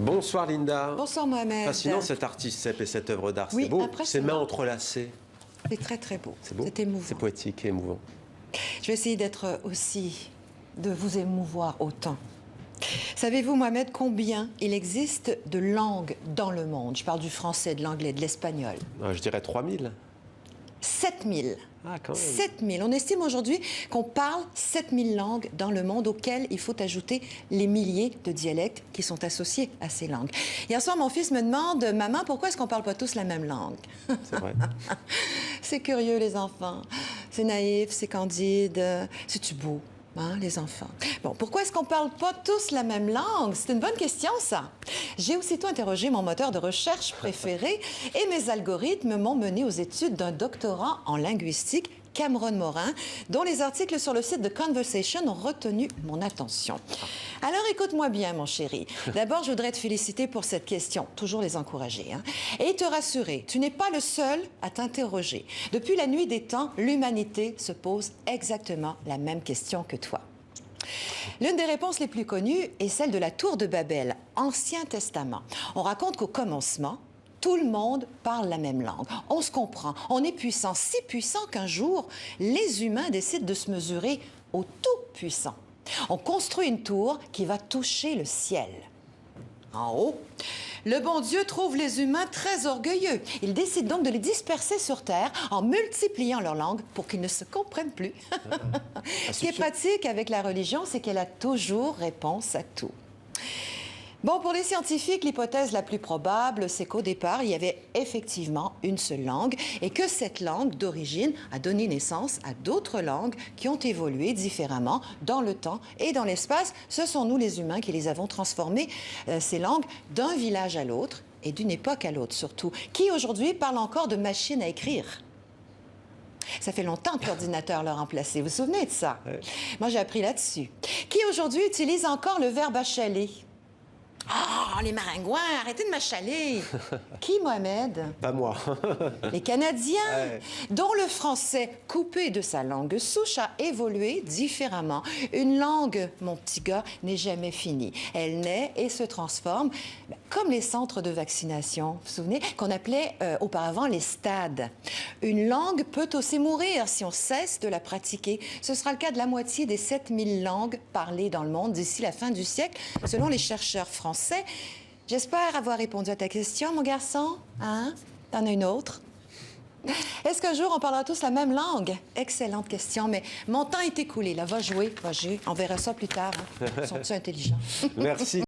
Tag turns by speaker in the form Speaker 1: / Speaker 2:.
Speaker 1: Bonsoir Linda.
Speaker 2: Bonsoir Mohamed.
Speaker 1: Fascinant cet artiste cep et cette œuvre d'art.
Speaker 2: Oui,
Speaker 1: C'est beau,
Speaker 2: impressionnant.
Speaker 1: ses mains entrelacées.
Speaker 2: C'est très très beau.
Speaker 1: C'est beau.
Speaker 2: C'est émouvant.
Speaker 1: C'est poétique et émouvant.
Speaker 2: Je vais essayer d'être aussi, de vous émouvoir autant. Savez-vous, Mohamed, combien il existe de langues dans le monde? Je parle du français, de l'anglais, de l'espagnol.
Speaker 1: Je dirais 3000.
Speaker 2: 7000.
Speaker 1: Ah, quand même.
Speaker 2: 7000. On estime aujourd'hui qu'on parle 7000 langues dans le monde, auxquelles il faut ajouter les milliers de dialectes qui sont associés à ces langues. Hier soir, mon fils me demande, « Maman, pourquoi est-ce qu'on ne parle pas tous la même langue? »
Speaker 1: C'est vrai.
Speaker 2: C'est curieux, les enfants. C'est naïf, c'est candide. C'est-tu beau, hein, les enfants? Bon, pourquoi est-ce qu'on ne parle pas tous la même langue? C'est une bonne question, ça. J'ai aussitôt interrogé mon moteur de recherche préféré et mes algorithmes m'ont mené aux études d'un doctorat en linguistique, Cameron Morin, dont les articles sur le site de Conversation ont retenu mon attention. Alors, écoute-moi bien, mon chéri. D'abord, je voudrais te féliciter pour cette question, toujours les encourager, hein, et te rassurer, tu n'es pas le seul à t'interroger. Depuis la nuit des temps, l'humanité se pose exactement la même question que toi. L'une des réponses les plus connues est celle de la Tour de Babel, Ancien Testament. On raconte qu'au commencement, tout le monde parle la même langue. On se comprend, on est puissant, si puissant qu'un jour, les humains décident de se mesurer au Tout-Puissant. On construit une tour qui va toucher le ciel. En haut, le bon Dieu trouve les humains très orgueilleux. Il décide donc de les disperser sur Terre en multipliant leur langue pour qu'ils ne se comprennent plus. Ce qui est pratique avec la religion, c'est qu'elle a toujours réponse à tout. Bon, pour les scientifiques, l'hypothèse la plus probable, c'est qu'au départ, il y avait effectivement une seule langue et que cette langue d'origine a donné naissance à d'autres langues qui ont évolué différemment dans le temps et dans l'espace. Ce sont nous, les humains, qui les avons transformées, ces langues, d'un village à l'autre et d'une époque à l'autre surtout. Qui aujourd'hui parle encore de machine à écrire? Ça fait longtemps que l'ordinateur l'a remplacé. Vous vous souvenez de ça?
Speaker 1: Ouais.
Speaker 2: Moi, j'ai appris là-dessus. Qui aujourd'hui utilise encore le verbe achaler? Ah, les maringouins, arrêtez de m'achaler! Qui, Mohamed?
Speaker 1: Pas moi.
Speaker 2: Les Canadiens,
Speaker 1: Ouais.
Speaker 2: dont le français, coupé de sa langue souche, a évolué différemment. Une langue, mon petit gars, n'est jamais finie. Elle naît et se transforme, comme les centres de vaccination, vous vous souvenez, qu'on appelait auparavant les stades. Une langue peut aussi mourir si on cesse de la pratiquer. Ce sera le cas de la moitié des 7000 langues parlées dans le monde d'ici la fin du siècle, selon les chercheurs français. J'espère avoir répondu à ta question, mon garçon. Hein? T'en as une autre? Est-ce qu'un jour, on parlera tous la même langue? Excellente question, mais mon temps est écoulé. Là, va jouer, va jouer. On verra ça plus tard. Hein? Sont-ils intelligents?
Speaker 1: Merci.